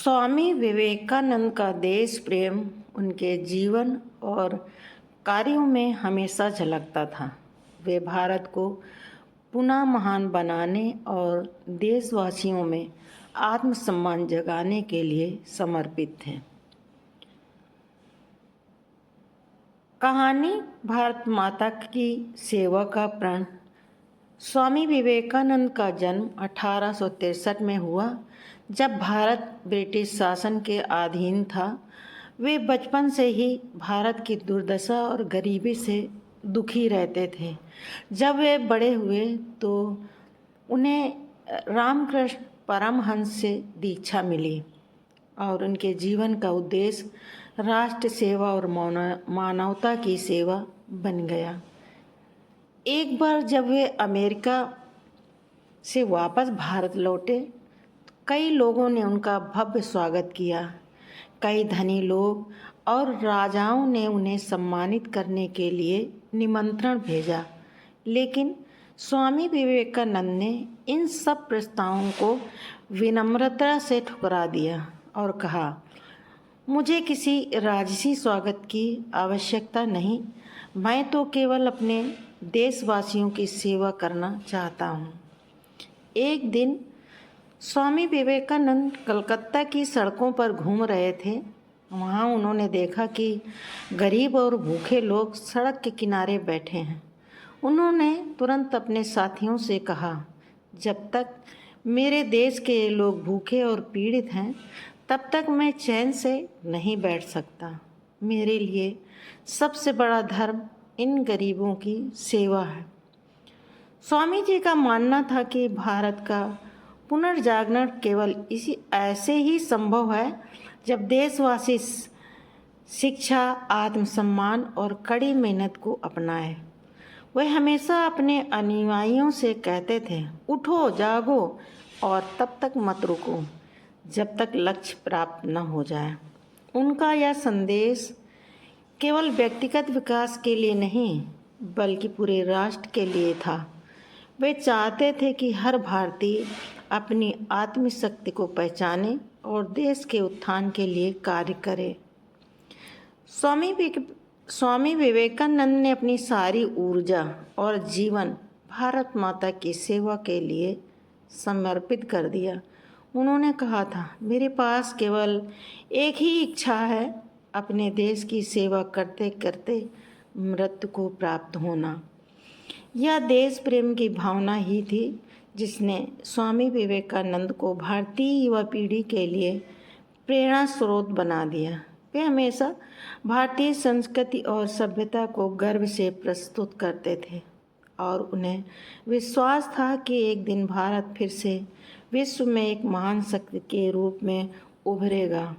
स्वामी विवेकानंद का देश प्रेम उनके जीवन और कार्यों में हमेशा झलकता था। वे भारत को पुनः महान बनाने और देशवासियों में आत्मसम्मान जगाने के लिए समर्पित थे। कहानी भारत माता की सेवा का प्रण। स्वामी विवेकानंद का जन्म 1863 में हुआ, जब भारत ब्रिटिश शासन के अधीन था। वे बचपन से ही भारत की दुर्दशा और गरीबी से दुखी रहते थे। जब वे बड़े हुए तो उन्हें रामकृष्ण परमहंस से दीक्षा मिली और उनके जीवन का उद्देश्य राष्ट्र सेवा और मानवता की सेवा बन गया। एक बार जब वे अमेरिका से वापस भारत लौटे तो कई लोगों ने उनका भव्य स्वागत किया। कई धनी लोग और राजाओं ने उन्हें सम्मानित करने के लिए निमंत्रण भेजा, लेकिन स्वामी विवेकानंद ने इन सब प्रस्तावों को विनम्रता से ठुकरा दिया और कहा, मुझे किसी राजसी स्वागत की आवश्यकता नहीं। मैं तो केवल अपने देशवासियों की सेवा करना चाहता हूँ। एक दिन स्वामी विवेकानंद कलकत्ता की सड़कों पर घूम रहे थे। वहाँ उन्होंने देखा कि गरीब और भूखे लोग सड़क के किनारे बैठे हैं। उन्होंने तुरंत अपने साथियों से कहा, जब तक मेरे देश के लोग भूखे और पीड़ित हैं, तब तक मैं चैन से नहीं बैठ सकता। मेरे लिए सबसे बड़ा धर्म इन गरीबों की सेवा है। स्वामी जी का मानना था कि भारत का पुनर्जागरण केवल ऐसे ही संभव है जब देशवासी शिक्षा, आत्मसम्मान और कड़ी मेहनत को अपनाए। वह हमेशा अपने अनुयायियों से कहते थे, उठो, जागो और तब तक मत रुको जब तक लक्ष्य प्राप्त न हो जाए। उनका यह संदेश केवल व्यक्तिगत विकास के लिए नहीं, बल्कि पूरे राष्ट्र के लिए था। वे चाहते थे कि हर भारतीय अपनी आत्मशक्ति को पहचाने और देश के उत्थान के लिए कार्य करे। स्वामी विवेकानंद ने अपनी सारी ऊर्जा और जीवन भारत माता की सेवा के लिए समर्पित कर दिया। उन्होंने कहा था, मेरे पास केवल एक ही इच्छा है, अपने देश की सेवा करते करते मृत्यु को प्राप्त होना। यह देश प्रेम की भावना ही थी जिसने स्वामी विवेकानंद को भारतीय युवा पीढ़ी के लिए प्रेरणा स्रोत बना दिया। वे हमेशा भारतीय संस्कृति और सभ्यता को गर्व से प्रस्तुत करते थे और उन्हें विश्वास था कि एक दिन भारत फिर से विश्व में एक महान शक्ति के रूप में उभरेगा।